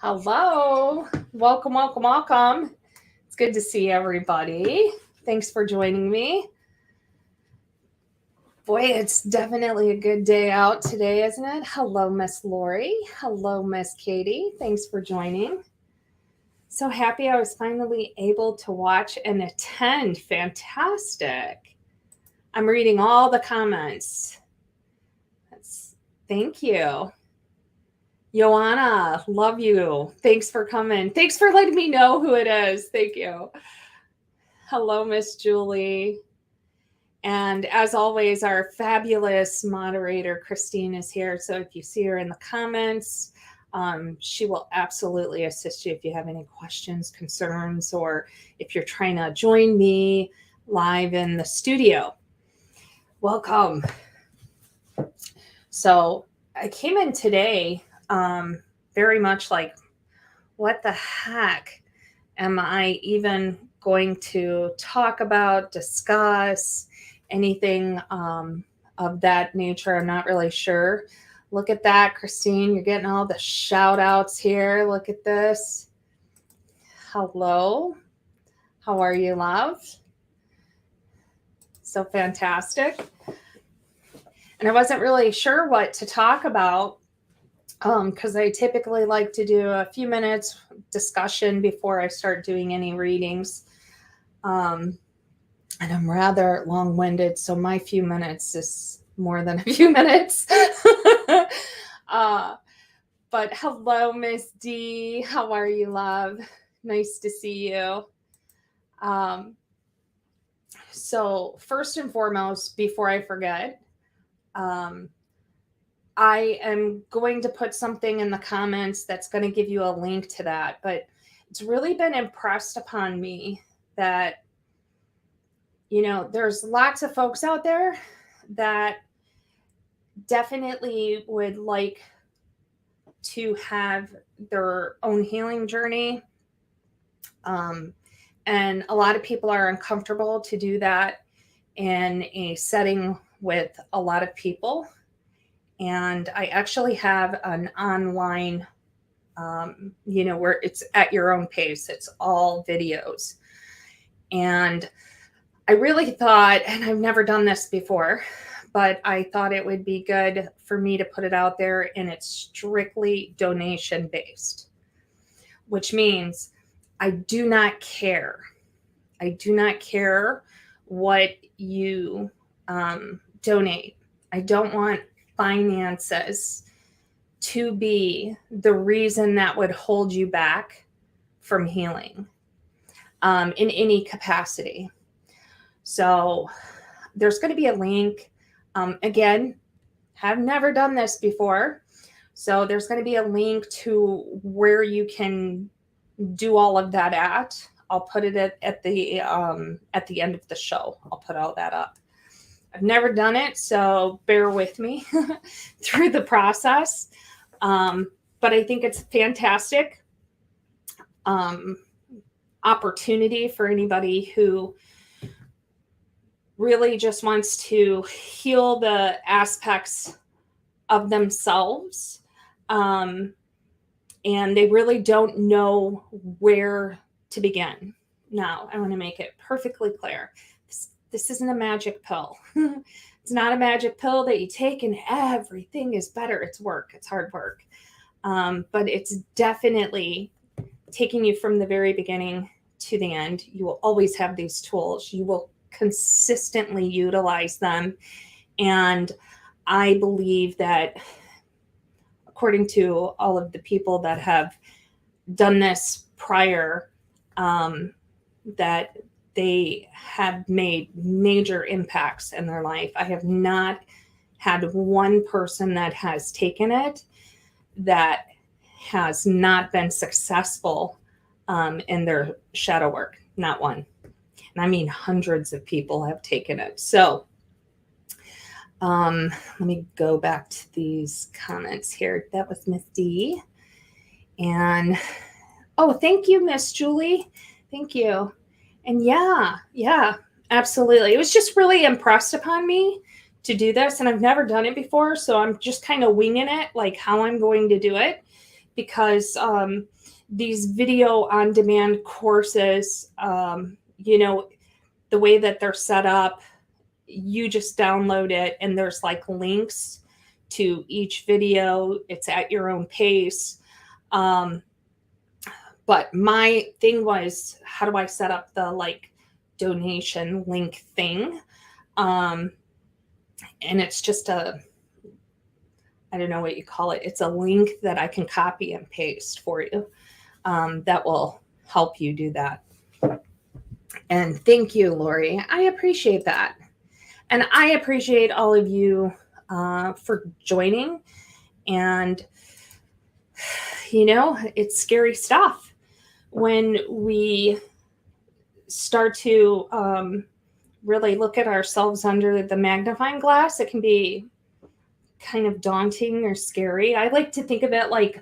Hello. Welcome, welcome, welcome. It's good to see everybody. Thanks for joining me. Boy, it's definitely a good day out today, isn't it? Hello, Miss Lori. Hello, Miss Katie. Thanks for joining. So happy I was finally able to watch and attend. Fantastic. I'm reading all the comments. Thank you. Joanna, love you. Thanks for coming. Thanks for letting me know who it is. Thank you. Hello, Miss Julie. And as always, our fabulous moderator, Christine, is here. So if you see her in the comments, she will absolutely assist you if you have any questions, concerns, or if you're trying to join me live in the studio. Welcome. So I came in today very much like, what the heck am I even going to talk about, discuss, anything of that nature? I'm not really sure. Look at that, Christine. You're getting all the shout outs here. Look at this. Hello. How are you, love? So fantastic. And I wasn't really sure what to talk about because I typically like to do a few minutes discussion before I start doing any readings. And I'm rather long-winded, so my few minutes is more than a few minutes. But hello, Miss D. How are you, love? Nice to see you. So first and foremost, before I forget, I am going to put something in the comments that's going to give you a link to that. But it's really been impressed upon me that, you know, there's lots of folks out there that definitely would like to have their own healing journey. And a lot of people are uncomfortable to do that in a setting with a lot of people. And I actually have an online, where it's at your own pace. It's all videos. And I really thought, and I've never done this before, but I thought it would be good for me to put it out there, and it's strictly donation based, which means I do not care. I do not care what you donate. I don't want finances to be the reason that would hold you back from healing in any capacity. So there's going to be a link. Again, have never done this before. So there's going to be a link to where you can do all of that at. I'll put it at the end of the show. I'll put all that up. I've never done it, so bear with me through the process. But I think it's a fantastic opportunity for anybody who really just wants to heal the aspects of themselves. And they really don't know where to begin. Now, I want to make it perfectly clear. This isn't a magic pill. It's not a magic pill that you take and everything is better. It's work. It's hard work. But it's definitely taking you from the very beginning to the end. You will always have these tools. You will consistently utilize them. And I believe that, according to all of the people that have done this prior, that they have made major impacts in their life. I have not had one person that has taken it that has not been successful in their shadow work. Not one. And I mean, hundreds of people have taken it. So let me go back to these comments here. That was Miss D. And, oh, thank you, Miss Julie. Thank you. And yeah, absolutely. It was just really impressed upon me to do this. And I've never done it before. So I'm just kind of winging it, like how I'm going to do it. because these video on demand courses, you know, the way that they're set up, you just download it and there's like links to each video. It's at your own pace. But my thing was, how do I set up the like donation link thing? And it's just I don't know what you call it. It's a link that I can copy and paste for you. That will help you do that. And thank you, Lori. I appreciate that. And I appreciate all of you for joining. And, you know, it's scary stuff when we start to really look at ourselves under the magnifying glass. It can be kind of daunting or scary. I like to think of it like,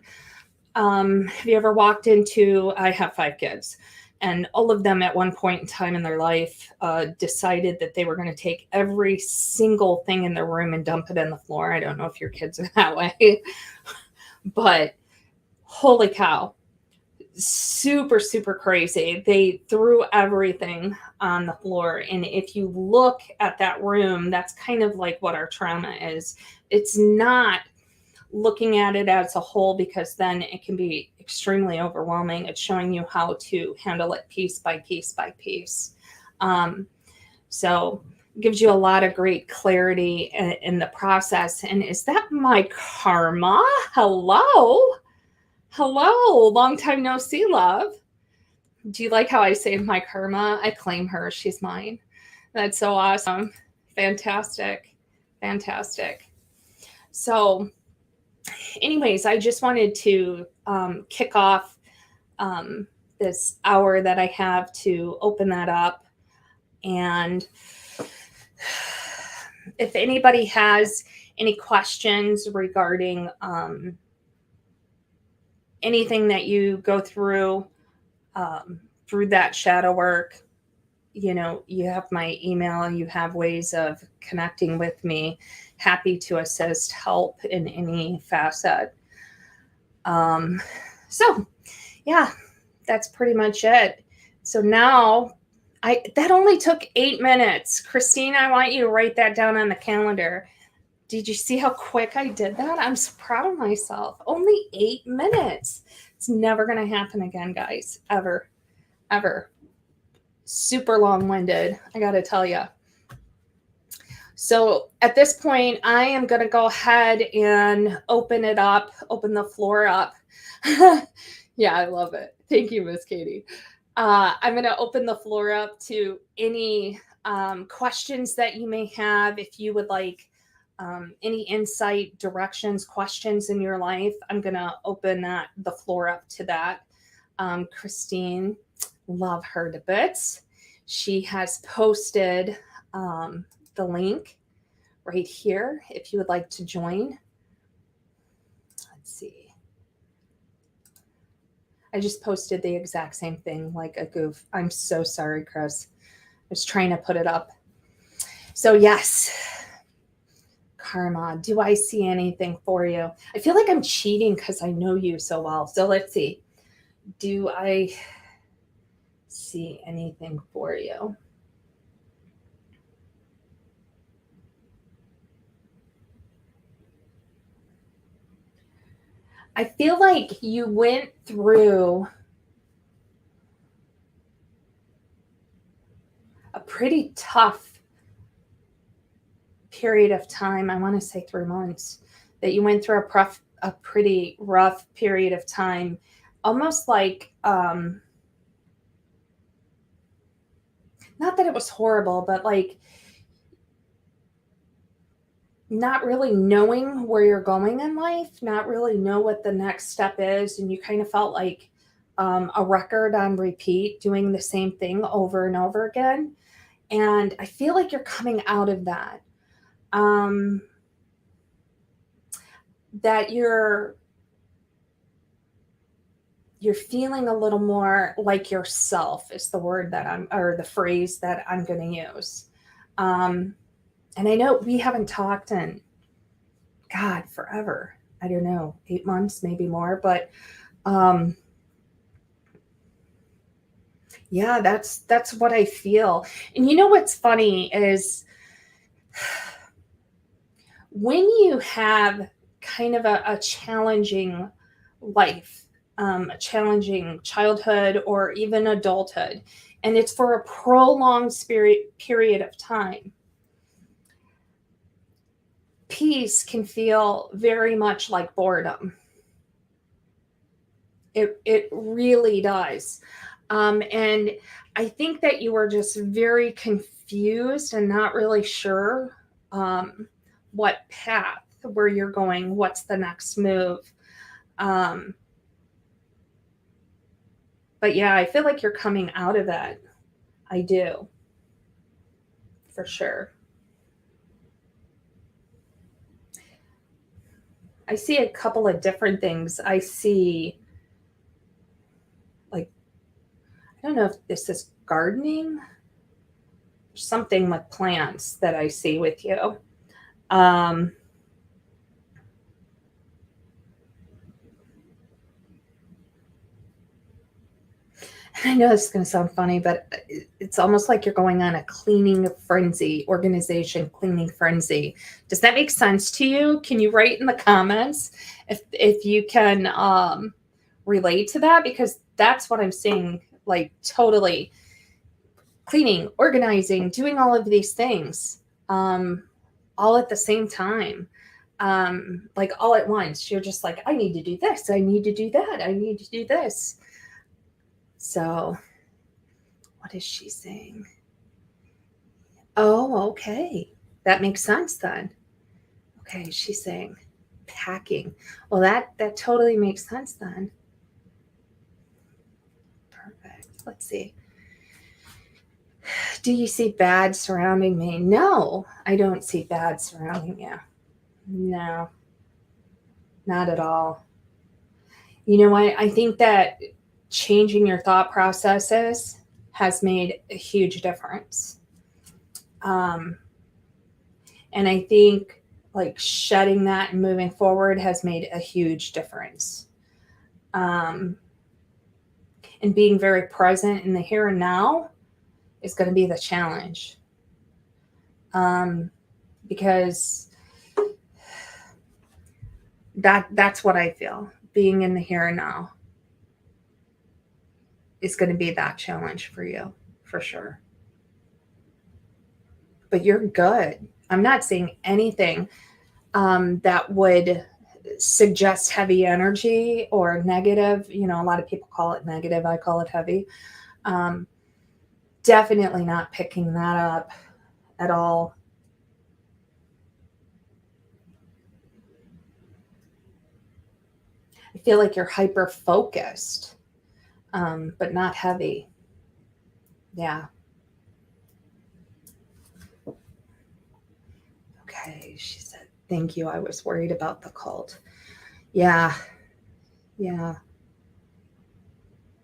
have you ever walked into, I have 5 kids, and all of them at one point in time in their life decided that they were going to take every single thing in their room and dump it in the floor. I don't know if your kids are that way, but holy cow, super, super crazy. They threw everything on the floor. And if you look at that room, that's kind of like what our trauma is. It's not looking at it as a whole, because then it can be extremely overwhelming. It's showing you how to handle it piece by piece by piece. So it gives you a lot of great clarity in the process. And is that my karma? Hello? Hello, long time no see, love. Do you like how I say my karma? I claim her. She's mine. That's so awesome. Fantastic. Fantastic. So anyways, I just wanted to kick off this hour that I have to open that up. And if anybody has any questions regarding anything that you go through that shadow work, you know, you have my email, you have ways of connecting with me. Happy to assist, help in any facet. So yeah, that's pretty much it. So now that only took 8 minutes. Christine, I want you to write that down on the calendar. Did you see how quick I did that? I'm so proud of myself. Only 8 minutes. It's never going to happen again, guys. Ever. Ever. Super long-winded, I got to tell you. So at this point, I am going to go ahead and open the floor up. Yeah, I love it. Thank you, Miss Katie. I'm going to open the floor up to any questions that you may have. If you would like any insight, directions, questions in your life, I'm going to open the floor up to that. Christine, love her to bits. She has posted the link right here if you would like to join. Let's see. I just posted the exact same thing like a goof. I'm so sorry, Chris. I was trying to put it up. So yes, karma, do I see anything for you? I feel like I'm cheating because I know you so well. So let's see. Do I see anything for you? I feel like you went through a pretty tough period of time. I want to say 3 months, that you went through a pretty rough period of time, almost like, not that it was horrible, but like not really knowing where you're going in life, not really know what the next step is. And you kind of felt like a record on repeat, doing the same thing over and over again. And I feel like you're coming out of that. That you're feeling a little more like yourself is the word or the phrase that I'm going to use. And I know we haven't talked in, God, forever. I don't know, 8 months, maybe more. But yeah, that's what I feel. And you know what's funny is when you have kind of a challenging life, a challenging childhood or even adulthood, and it's for a prolonged period of time, peace can feel very much like boredom. It really does. And I think that you were just very confused and not really sure what path, where you're going, what's the next move. Um, but yeah, I feel like you're coming out of that. I do, for sure. I see a couple of different things. I see, like, I don't know if this is gardening, something with plants that I see with you. Um, I know this is going to sound funny, but it's almost like you're going on a cleaning frenzy, organization cleaning frenzy. Does that make sense to you? Can you write in the comments if you can relate to that? Because that's what I'm seeing, like totally cleaning, organizing, doing all of these things, all at the same time. Like all at once. You're just like, I need to do this. I need to do that. I need to do this. So what is she saying? Oh, okay. That makes sense then. Okay, she's saying packing. Well, that totally makes sense then. Perfect. Let's see. Do you see bad surrounding me? No, I don't see bad surrounding you. No, not at all. You know what? I think that changing your thought processes has made a huge difference. Um, and I think like shedding that and moving forward has made a huge difference. Um, and being very present in the here and now is going to be the challenge. Because that's what I feel. Being in the here and now is going to be that challenge for you, for sure. But you're good. I'm not seeing anything that would suggest heavy energy or negative. You know, a lot of people call it negative. I call it heavy. Um, Definitely not picking that up at all. I feel like you're hyper focused, but not heavy. Yeah. Okay. She said, thank you. I was worried about the cult. Yeah. Yeah.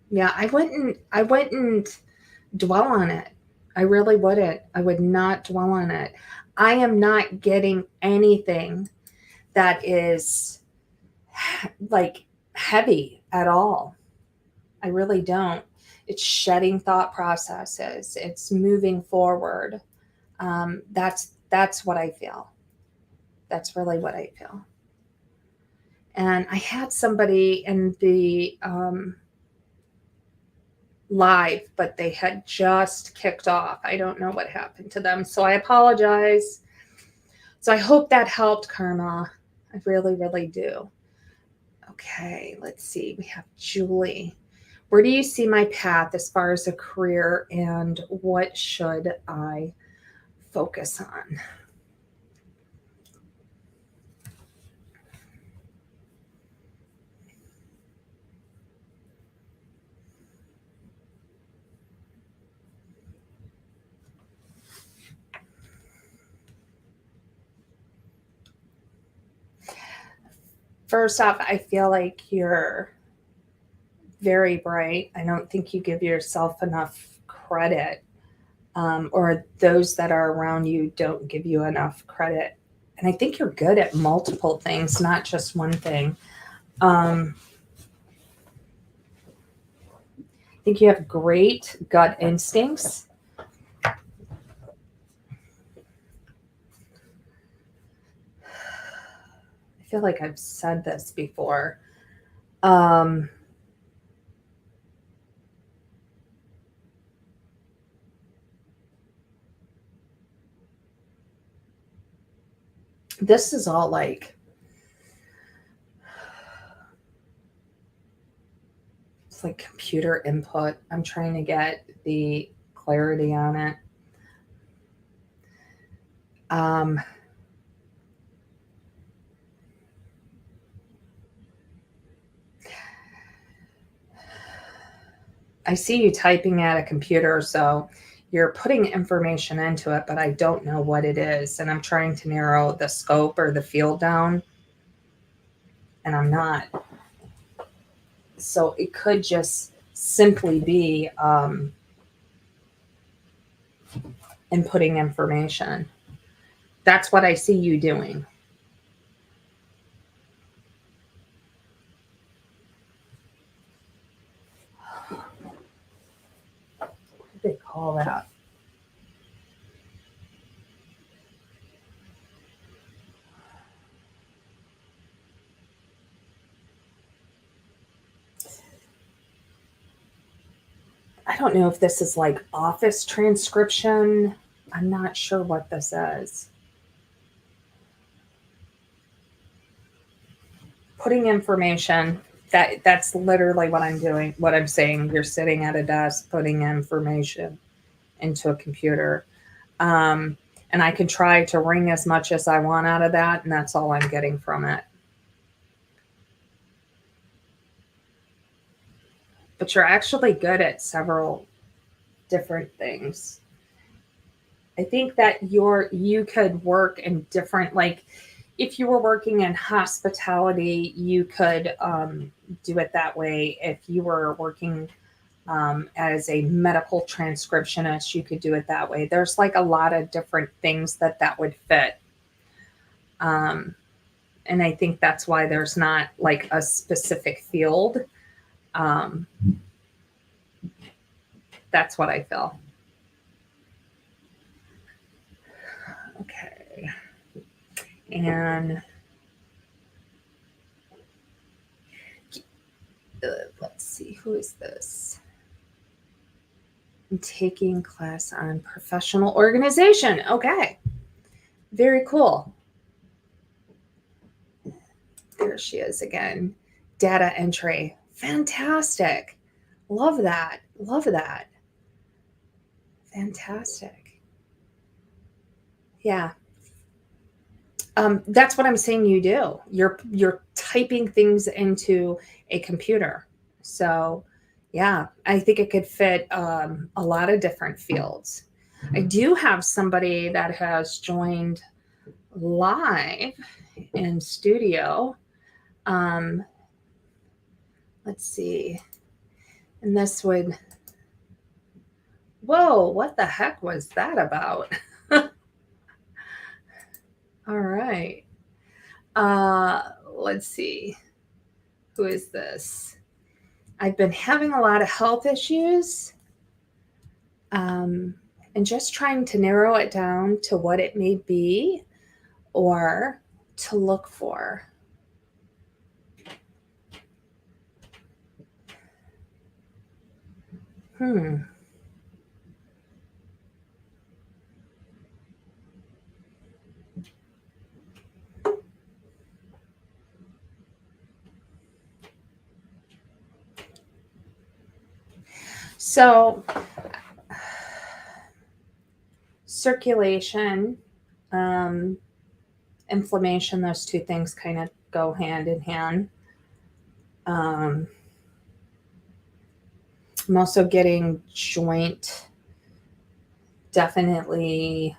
Yeah. I wouldn't dwell on it. I really wouldn't. I would not dwell on it. I am not getting anything that is like heavy at all. I really don't. It's shedding thought processes. It's moving forward. That's what I feel. That's really what I feel. And I had somebody in the live, but they had just kicked off. I don't know what happened to them, so I apologize. So I hope that helped, Karma. I really, really do. Okay, let's see. We have Julie. Where do you see my path as far as a career, and what should I focus on? First off, I feel like you're very bright. I don't think you give yourself enough credit, or those that are around you don't give you enough credit And I think you're good at multiple things, not just one thing. I think you have great gut instincts. I feel like I've said this before. This is all like, it's like computer input. I'm trying to get the clarity on it. I see you typing at a computer, so you're putting information into it, but I don't know what it is. And I'm trying to narrow the scope or the field down, and I'm not. So it could just simply be inputting information. That's what I see you doing. What do they call that? I don't know if this is like office transcription. I'm not sure what this is. Putting information, that's literally what I'm doing, what I'm saying. You're sitting at a desk putting information into a computer. And I can try to wring as much as I want out of that, and that's all I'm getting from it. But you're actually good at several different things. I think that you could work in different, like if you were working in hospitality, you could do it that way. If you were working as a medical transcriptionist, you could do it that way. There's like a lot of different things that would fit. And I think that's why there's not like a specific field. That's what I feel. Okay. And let's see, who is this? I'm taking class on professional organization. Okay. Very cool. There she is again. Data entry. Fantastic. Love that. Love that. Fantastic. Yeah. That's what I'm saying you do. You're typing things into a computer. So yeah, I think it could fit a lot of different fields. I do have somebody that has joined live in studio. Let's see. And this would, whoa, what the heck was that about? All right. Let's see. Who is this? I've been having a lot of health issues, and just trying to narrow it down to what it may be or to look for. So, circulation, inflammation, those two things kind of go hand in hand. I'm also getting joint, definitely.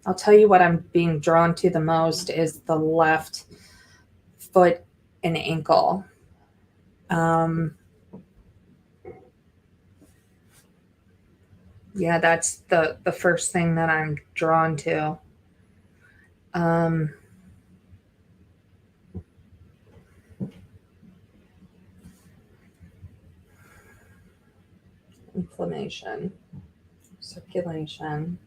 I'll tell you what I'm being drawn to the most is the left foot and ankle. Yeah, that's the first thing that I'm drawn to. Inflammation, circulation.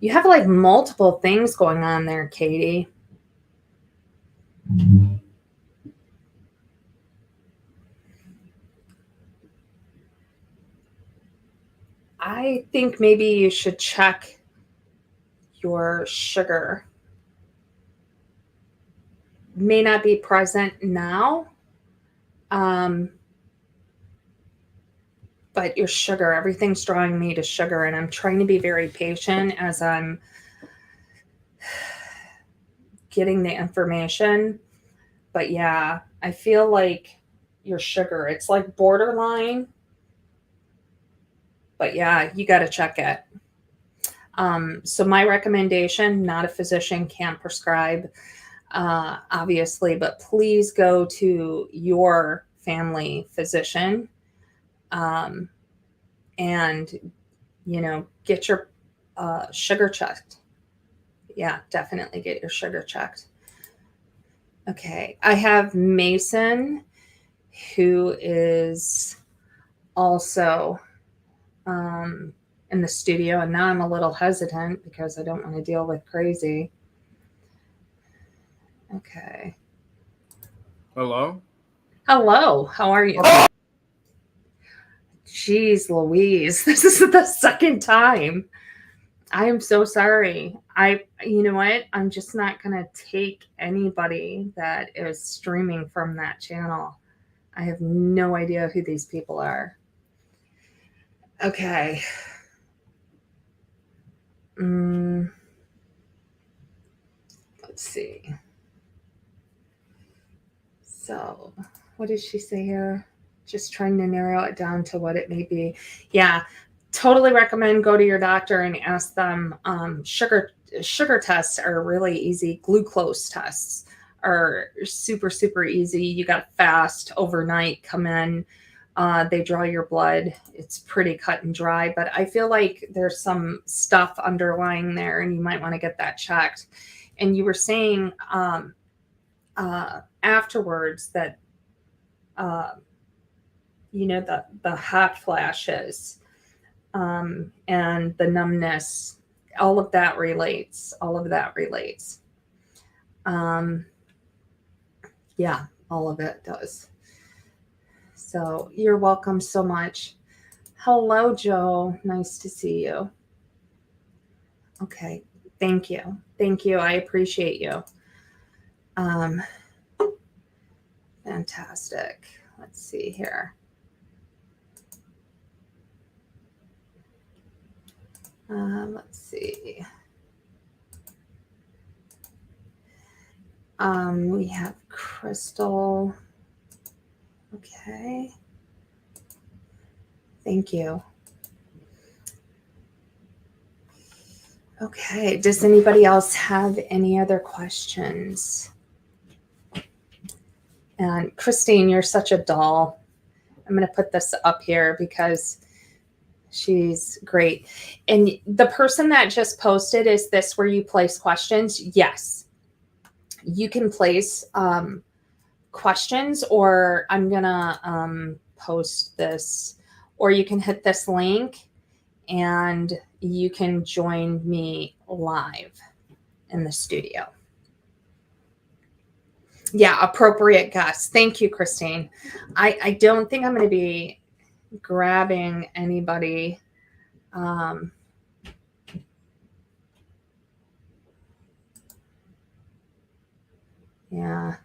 You have like multiple things going on there, Katie. I think maybe you should check your sugar. May not be present now, but your sugar, everything's drawing me to sugar, and I'm trying to be very patient as I'm getting the information. But yeah, I feel like your sugar, it's like borderline. But yeah, you got to check it. So my recommendation, not a physician, can't prescribe, obviously, but please go to your family physician, and, get your sugar checked. Yeah, definitely get your sugar checked. Okay, I have Mason, who is also in the studio, and now I'm a little hesitant because I don't want to deal with crazy. Okay. Hello? Hello, how are you? Jeez Louise, this is the second time. I am so sorry. You know what? I'm just not going to take anybody that is streaming from that channel. I have no idea who these people are. Okay. Let's see. So, what did she say here? Just trying to narrow it down to what it may be. Yeah, totally recommend go to your doctor and ask them. Sugar tests are really easy. Glucose tests are super, super easy. You got fast overnight, come in. They draw your blood. It's pretty cut and dry, but I feel like there's some stuff underlying there, and you might want to get that checked. And you were saying afterwards that the hot flashes, and the numbness, all of that relates. Yeah, all of it does. So you're welcome so much. Hello, Joe. Nice to see you. Okay. Thank you. I appreciate you. Fantastic. Let's see here. Let's see. We have Crystal. Okay. Thank you. Okay. Does anybody else have any other questions? And Christine, you're such a doll. I'm going to put this up here because she's great. And the person that just posted, is this where you place questions? Yes. You can place questions, or I'm going to post this, or you can hit this link and you can join me live in the studio. Yeah, appropriate guests. Thank you, Christine. I don't think I'm going to be grabbing anybody. Yeah.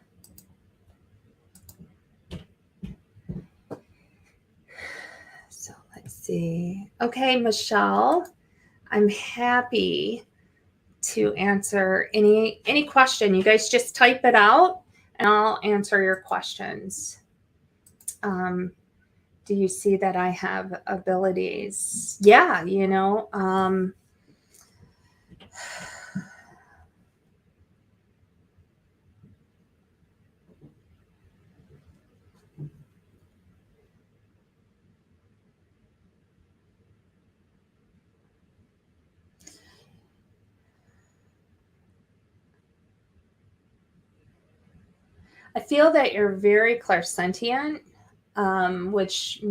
So let's see. Okay, Michelle, I'm happy to answer any question. You guys just type it out and I'll answer your questions. Do you see that I have abilities? Yeah, I feel that you're very clairsentient, which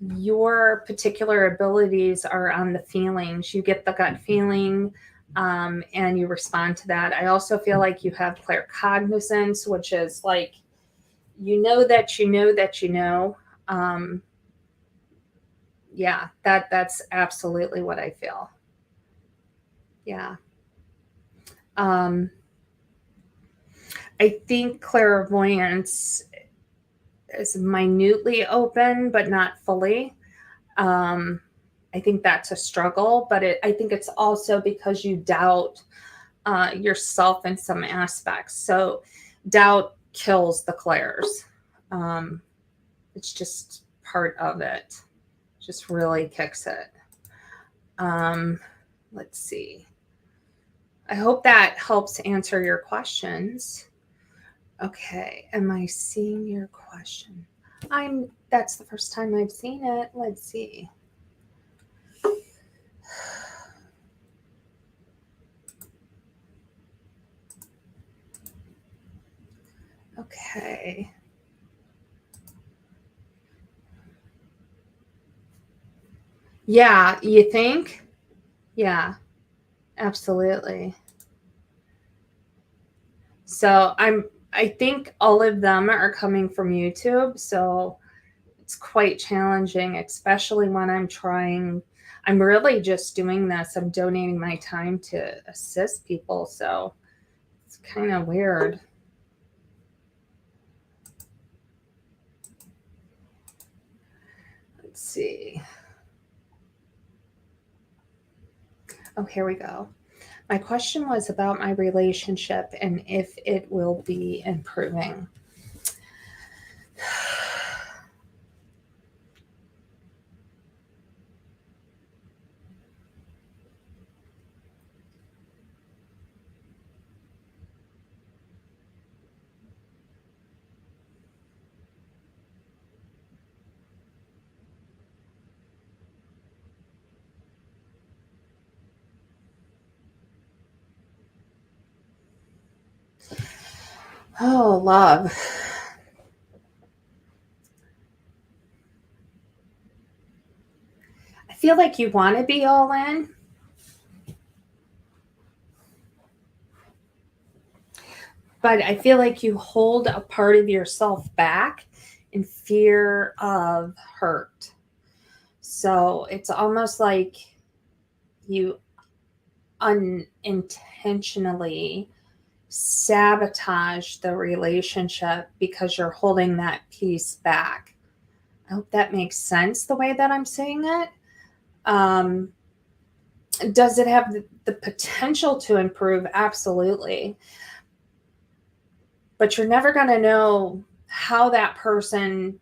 your particular abilities are on the feelings. You get the gut feeling, and you respond to that. I also feel like you have claircognizance, which is like that you know that you know. Yeah, that's absolutely what I feel. Yeah. I think clairvoyance is minutely open, but not fully. I think that's a struggle, but I think it's also because you doubt yourself in some aspects. So doubt kills the clairs. It's just part of it. Just really kicks it. Let's see. I hope that helps answer your questions. Okay, am I seeing your question? That's the first time I've seen it. Let's see. Okay. Yeah, you think? Yeah, absolutely. So I think all of them are coming from YouTube, so it's quite challenging, especially when I'm really just doing this. I'm donating my time to assist people, so it's kind of weird. Let's see. Oh, here we go. My question was about my relationship and if it will be improving. Oh, love. I feel like you want to be all in, but I feel like you hold a part of yourself back in fear of hurt. So it's almost like you unintentionally sabotage the relationship because you're holding that piece back. I hope that makes sense the way that I'm saying it. Um, does it have the potential to improve? Absolutely. But you're never going to know how that person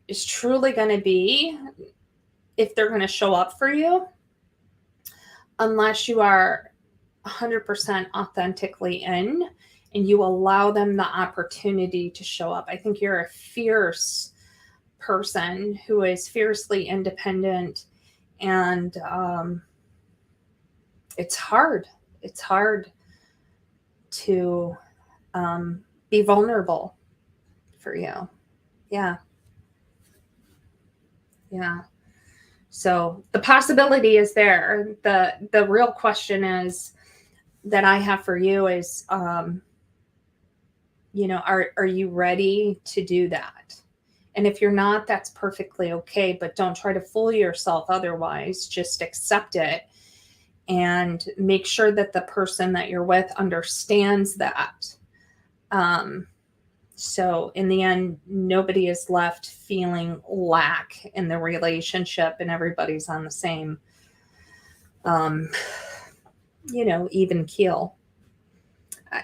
is truly going to be, if they're going to show up for you, unless you are 100% authentically in and you allow them the opportunity to show up. I think you're a fierce person who is fiercely independent, and it's hard. It's hard to be vulnerable for you. Yeah. Yeah. So the possibility is there. The real question is that I have for you is, are you ready to do that? And if you're not, that's perfectly okay. But don't try to fool yourself otherwise. Just accept it and make sure that the person that you're with understands that. So in the end, nobody is left feeling lack in the relationship and everybody's on the same even keel.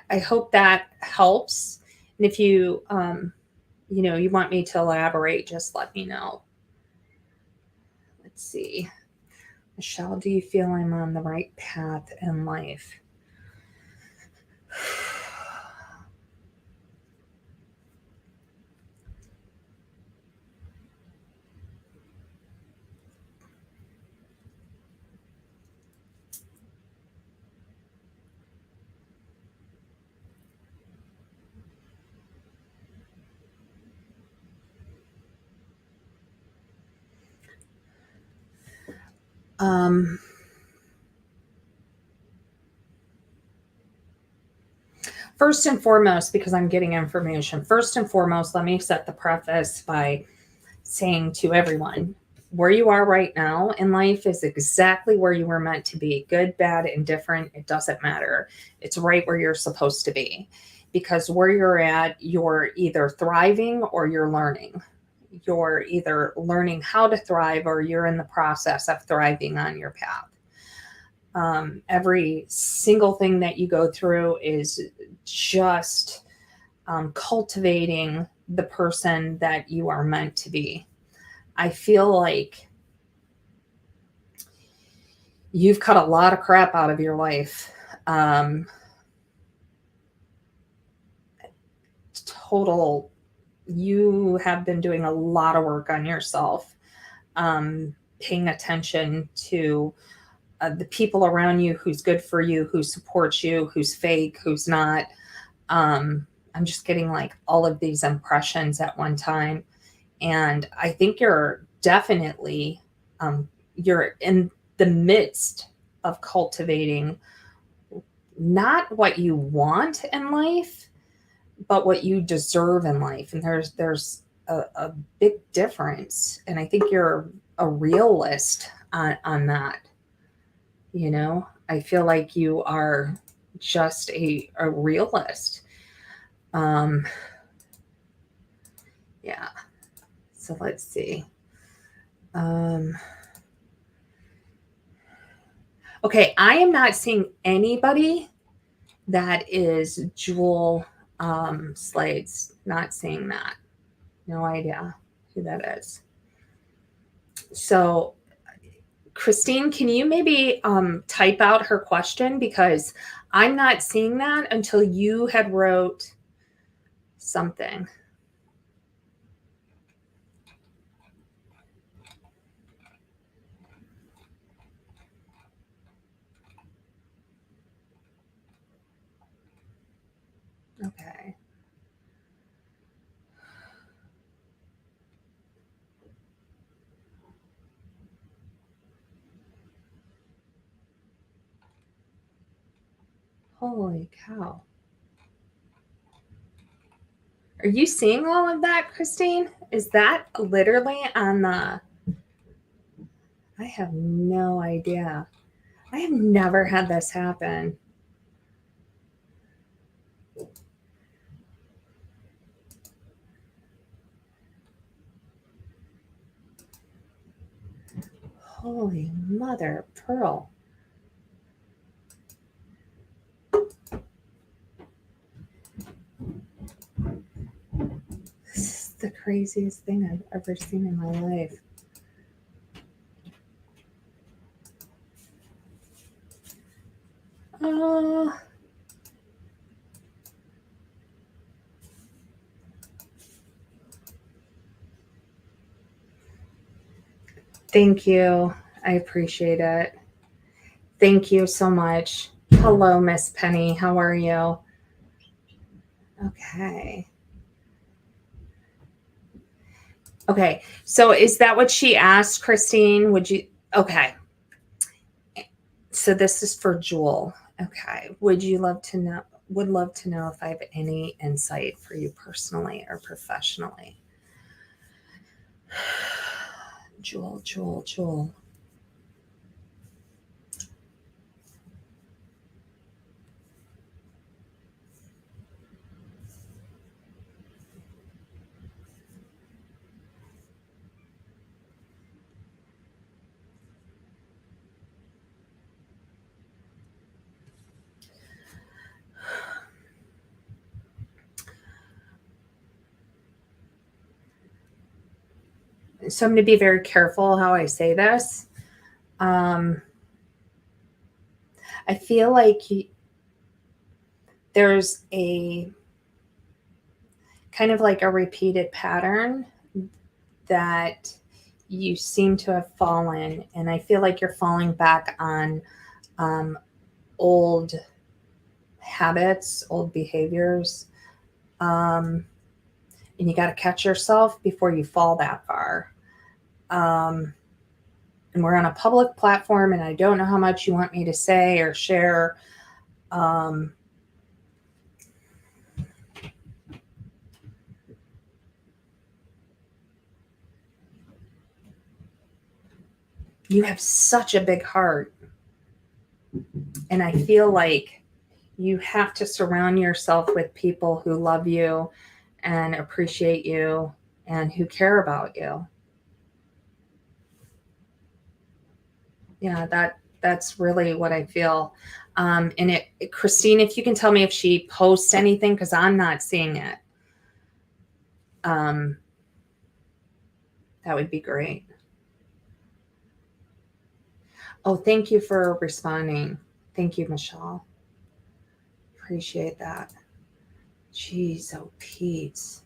I hope that helps. And if you, you want me to elaborate, just let me know. Let's see. Michelle, do you feel I'm on the right path in life? First and foremost, because I'm getting information, first and foremost, let me set the preface by saying to everyone, where you are right now in life is exactly where you were meant to be. Good, bad, indifferent, it doesn't matter. It's right where you're supposed to be. Because where you're at, you're either thriving or you're learning. You're either learning how to thrive or you're in the process of thriving on your path. Every single thing that you go through is just cultivating the person that you are meant to be. I feel like you've cut a lot of crap out of your life. You have been doing a lot of work on yourself, paying attention to the people around you, who's good for you, who supports you, who's fake, who's not. I'm just getting like all of these impressions at one time. And I think you're definitely, you're in the midst of cultivating not what you want in life, but what you deserve in life. And there's a big difference. And I think you're a realist on that. I feel like you are just a realist. Yeah. So let's see. Okay, I am not seeing anybody that is Jewel Slades. Not seeing that. No idea who that is. So, Christine, can you maybe type out her question? Because I'm not seeing that until you had wrote something. Okay. Holy cow. Are you seeing all of that, Christine? Is that literally on the... I have no idea. I have never had this happen. Holy mother of pearl. This is the craziest thing I've ever seen in my life. Thank you. I appreciate it. Thank you so much. Hello, Miss Penny. How are you? Okay. Okay. So is that what she asked, Christine? Would you? Okay. So this is for Jewel. Okay. Would love to know if I have any insight for you personally or professionally. Jewel. So I'm going to be very careful how I say this. I feel like there's a kind of like a repeated pattern that you seem to have fallen, and I feel like you're falling back on old habits, old behaviors, and you got to catch yourself before you fall that far. And we're on a public platform, and I don't know how much you want me to say or share. You have such a big heart, and I feel like you have to surround yourself with people who love you and appreciate you and who care about you. Yeah, that's really what I feel. And Christine, if you can tell me if she posts anything, because I'm not seeing it, that would be great. Oh, thank you for responding. Thank you, Michelle. Appreciate that. Jeez, oh, Pete.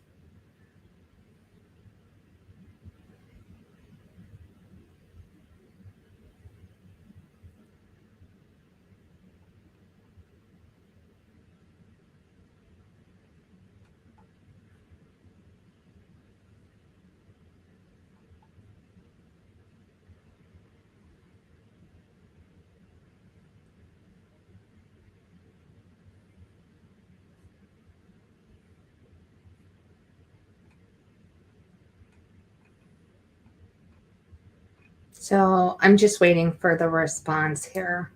So I'm just waiting for the response here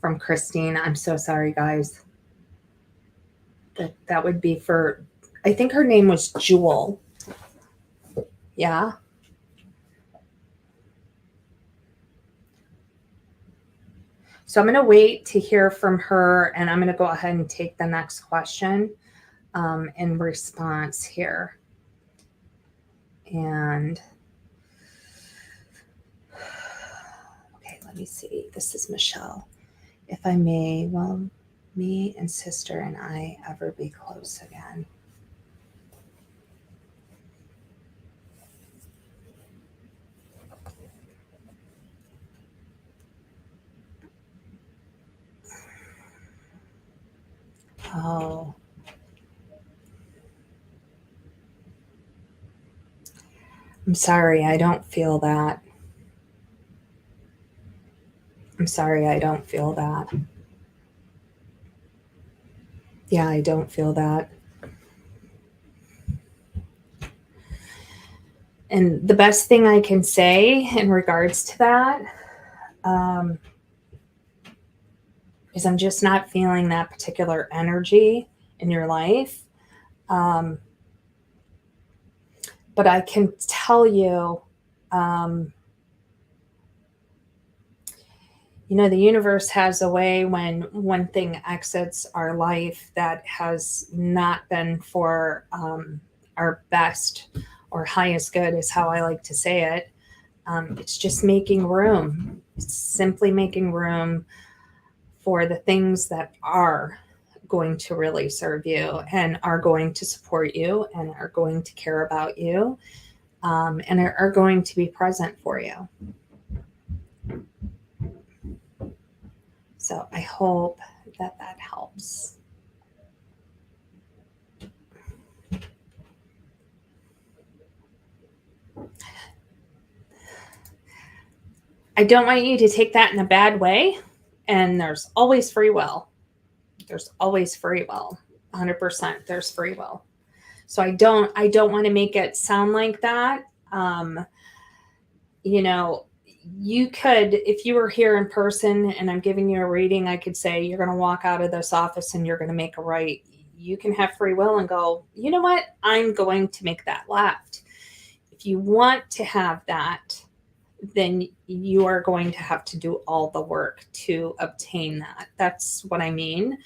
from Christine. I'm so sorry, guys. That would be for, I think her name was Jewel. Yeah. So I'm going to wait to hear from her, and I'm going to go ahead and take the next question in response here. And okay, let me see. This is Michelle. If I may, will me and sister and I ever be close again? Oh. I'm sorry, I don't feel that. I'm sorry, I don't feel that. Yeah, I don't feel that. And the best thing I can say in regards to that is I'm just not feeling that particular energy in your life. But I can tell you, the universe has a way when one thing exits our life that has not been for our best or highest good, is how I like to say it. It's just making room. It's simply making room for the things that are going to really serve you and are going to support you and are going to care about you, and are going to be present for you. So I hope that helps. I don't want you to take that in a bad way. And there's always free will. There's always free will. 100%. There's free will. So I don't want to make it sound like that. You could, if you were here in person and I'm giving you a reading, I could say, you're going to walk out of this office and you're going to make a right. You can have free will and go, you know what? I'm going to make that left. If you want to have that, then you are going to have to do all the work to obtain that. That's what I mean.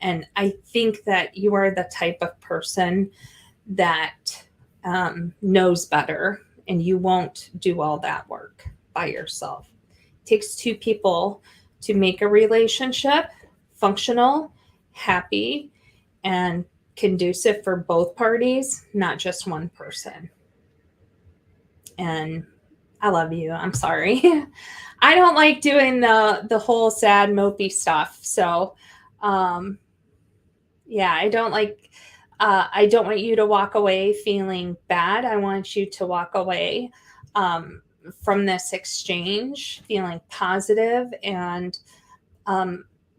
And I think that you are the type of person that knows better and you won't do all that work by yourself. It takes two people to make a relationship functional, happy, and conducive for both parties, not just one person. And I love you. I'm sorry. I don't like doing the whole sad mopey stuff. So yeah, I don't want you to walk away feeling bad. I want you to walk away from this exchange feeling positive and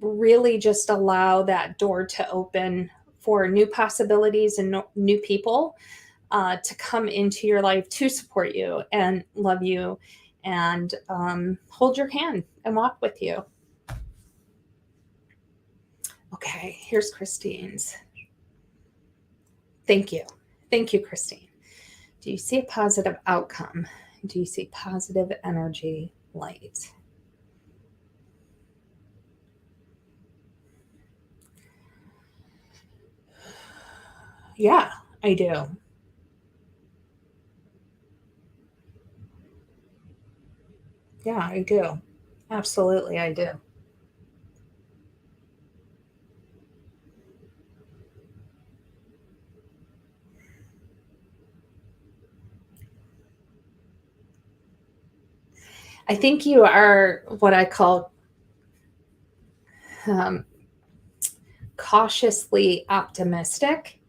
really just allow that door to open for new possibilities and new people to come into your life to support you and love you and hold your hand and walk with you. Okay, here's Christine's. Thank you. Thank you, Christine. Do you see a positive outcome? Do you see positive energy, light? Yeah, I do. Yeah, I do. Absolutely, I do. I think you are what I call cautiously optimistic.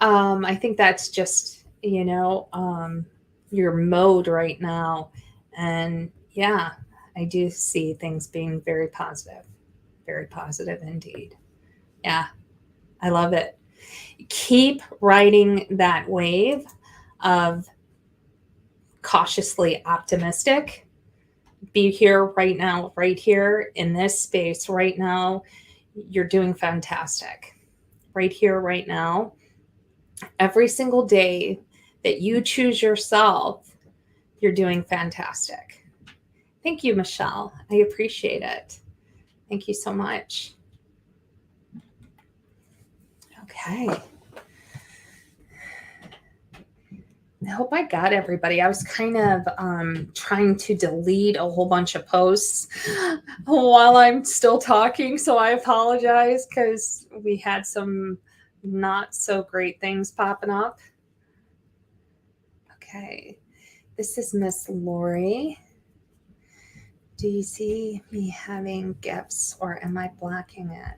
I think that's just, your mode right now. And yeah, I do see things being very positive indeed. Yeah, I love it. Keep riding that wave of cautiously optimistic. Be here right now, right here in this space right now. You're doing fantastic. Right here, right now. Every single day that you choose yourself, you're doing fantastic. Thank you, Michelle. I appreciate it. Thank you so much. Okay. I hope I got everybody. I was kind of trying to delete a whole bunch of posts while I'm still talking. So I apologize because we had some not so great things popping up. Okay. This is Miss Lori. Do you see me having gifts or am I blocking it?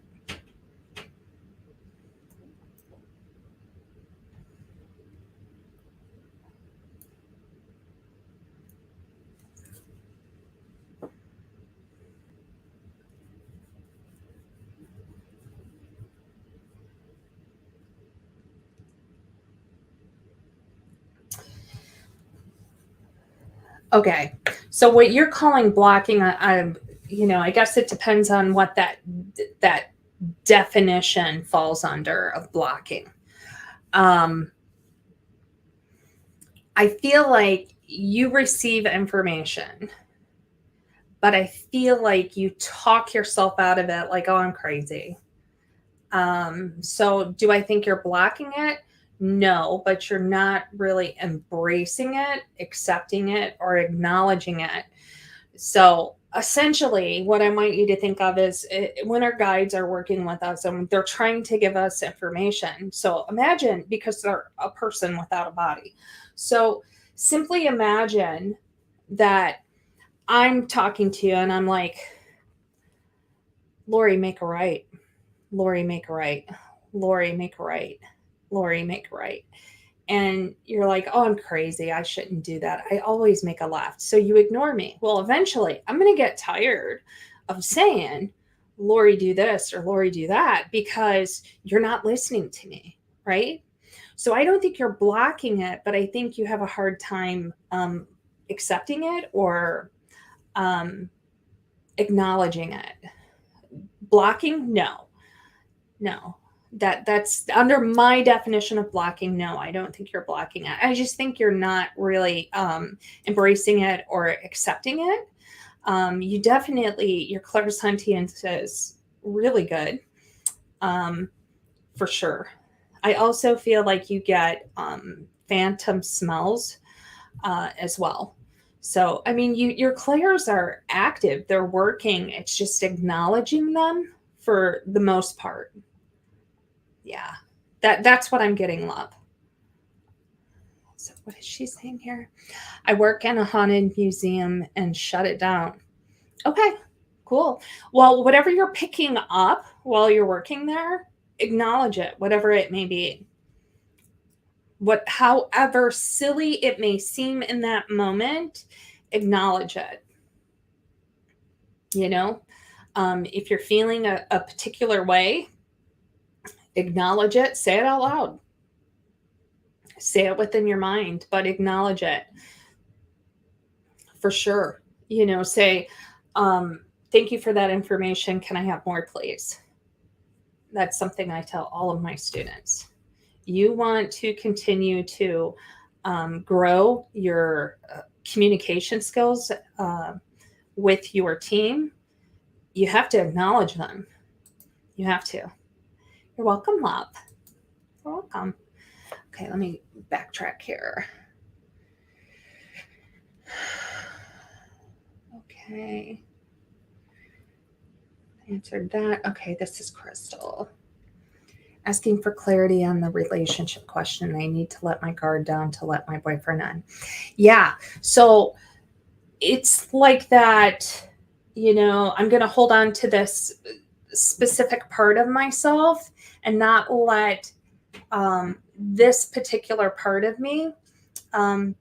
Okay. So what you're calling blocking, I guess it depends on what that definition falls under of blocking. I feel like you receive information, but I feel like you talk yourself out of it like, oh, I'm crazy. So do I think you're blocking it? No, but you're not really embracing it, accepting it, or acknowledging it. So essentially, what I want you to think of is when our guides are working with us and they're trying to give us information. So imagine, because they're a person without a body. So simply imagine that I'm talking to you and I'm like, Lori, make a right. Lori, make a right. Lori, make a right. Lori, make a right. And you're like, oh, I'm crazy. I shouldn't do that. I always make a left. So you ignore me. Well, eventually I'm going to get tired of saying, Lori, do this or Lori, do that, because you're not listening to me. Right. So I don't think you're blocking it, but I think you have a hard time accepting it or acknowledging it. Blocking? No. That's under my definition of blocking. No, I don't think you're blocking it. I just think you're not really embracing it or accepting it. You definitely, your clairsentience is really good, for sure. I also feel like you get phantom smells as well. So, I mean, your clairs are active, they're working. It's just acknowledging them for the most part. Yeah, that's what I'm getting, love. So what is she saying here? I work in a haunted museum and shut it down. Okay, cool. Well, whatever you're picking up while you're working there, acknowledge it, whatever it may be. However silly it may seem in that moment, acknowledge it. You know, if you're feeling a particular way, acknowledge it, say it out loud. Say it within your mind, but acknowledge it. For sure. You know, say, thank you for that information. Can I have more, please? That's something I tell all of my students. You want to continue to grow your communication skills with your team, you have to acknowledge them. You have to. You're welcome, love. You're welcome. Okay, let me backtrack here. Okay. Answered that. Okay, this is Crystal. Asking for clarity on the relationship question. I need to let my guard down to let my boyfriend in. Yeah, so it's like that, you know, I'm going to hold on to this specific part of myself and not let this particular part of me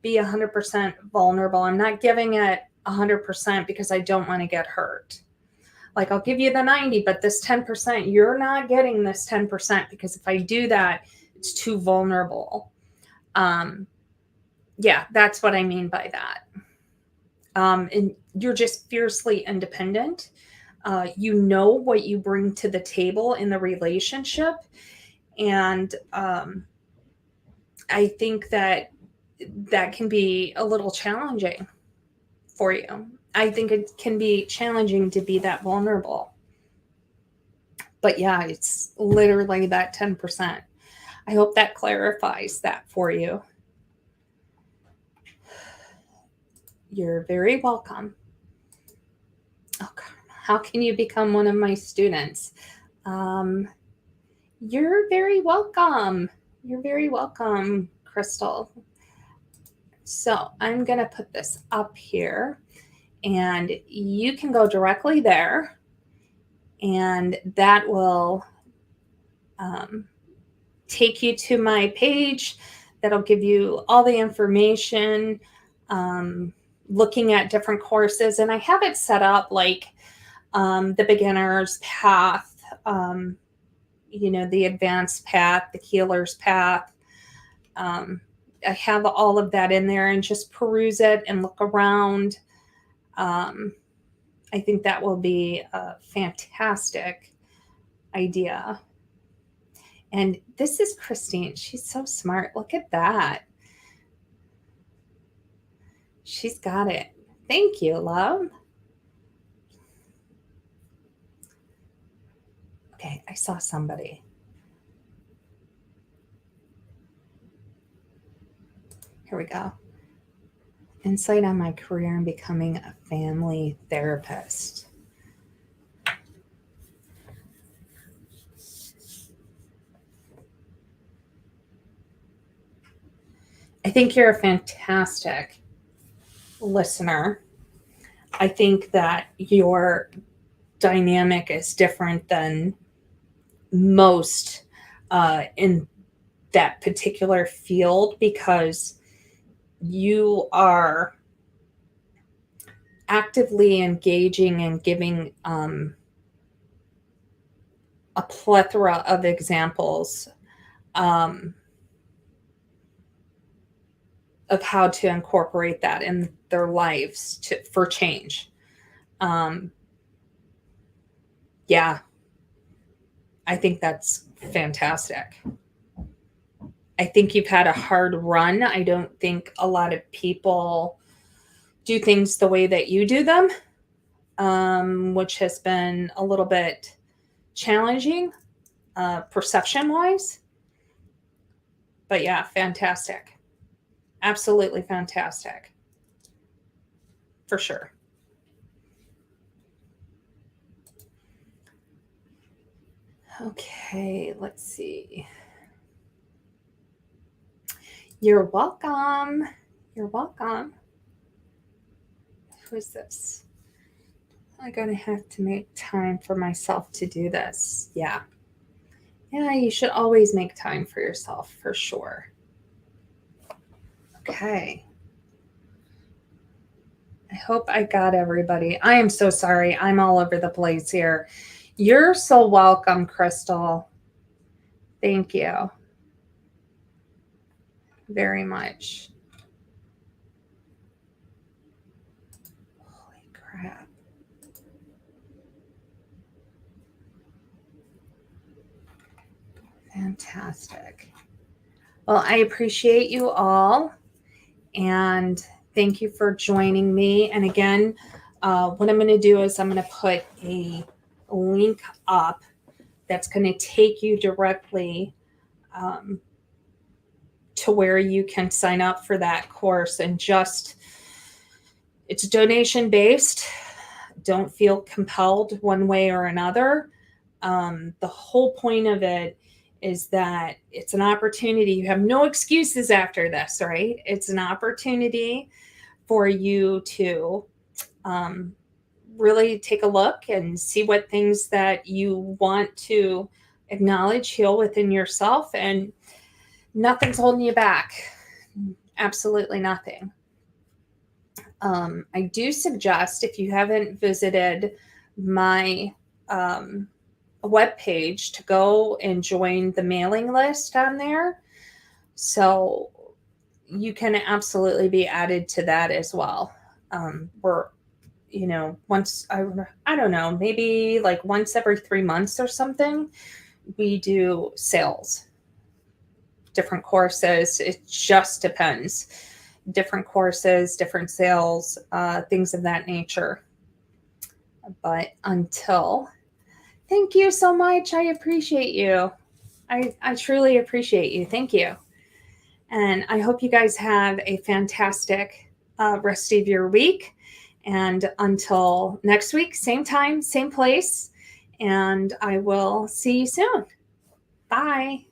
be 100% vulnerable. I'm not giving it 100% because I don't want to get hurt. Like, I'll give you the 90, but this 10%, you're not getting this 10% because if I do that, it's too vulnerable. Yeah, that's what I mean by that. And you're just fiercely independent. You know what you bring to the table in the relationship. And I think that can be a little challenging for you. I think it can be challenging to be that vulnerable. But yeah, it's literally that 10%. I hope that clarifies that for you. You're very welcome. Okay. How can you become one of my students? You're very welcome. You're very welcome, Crystal. So I'm going to put this up here and you can go directly there and that will take you to my page. That'll give you all the information, looking at different courses. And I have it set up like the beginner's path, you know, the advanced path, the healer's path. I have all of that in there and just peruse it and look around. I think that will be a fantastic idea. And this is Christine. She's so smart. Look at that. She's got it. Thank you, love. Okay, I saw somebody. Here we go. Insight on my career in becoming a family therapist. I think you're a fantastic listener. I think that your dynamic is different than most in that particular field because you are actively engaging and giving a plethora of examples of how to incorporate that in their lives for change. Yeah, I think that's fantastic. I think you've had a hard run. I don't think a lot of people do things the way that you do them, which has been a little bit challenging perception-wise. But yeah, fantastic. Absolutely fantastic. For sure. Okay, let's see. You're welcome. You're welcome. Who is this? I'm going to have to make time for myself to do this. Yeah. Yeah, you should always make time for yourself, for sure. Okay. I hope I got everybody. I am so sorry. I'm all over the place here. You're so welcome, Crystal. Thank you very much. Holy crap. Fantastic. Well, I appreciate you all, and thank you for joining me. And again, what I'm going to do is I'm going to put a link up that's going to take you directly to where you can sign up for that course. And just, it's donation based. Don't feel compelled one way or another. The whole point of it is that it's an opportunity. You have no excuses after this, right? It's an opportunity for you to really take a look and see what things that you want to acknowledge, heal within yourself, and nothing's holding you back. Absolutely nothing. I do suggest, if you haven't visited my webpage, to go and join the mailing list on there. So you can absolutely be added to that as well. We're, once, I don't know, maybe like once every 3 months or something, we do sales, different courses. It just depends. Different courses, different sales, things of that nature. But thank you so much. I appreciate you. I truly appreciate you. Thank you. And I hope you guys have a fantastic rest of your week. And until next week, same time, same place. And I will see you soon. Bye.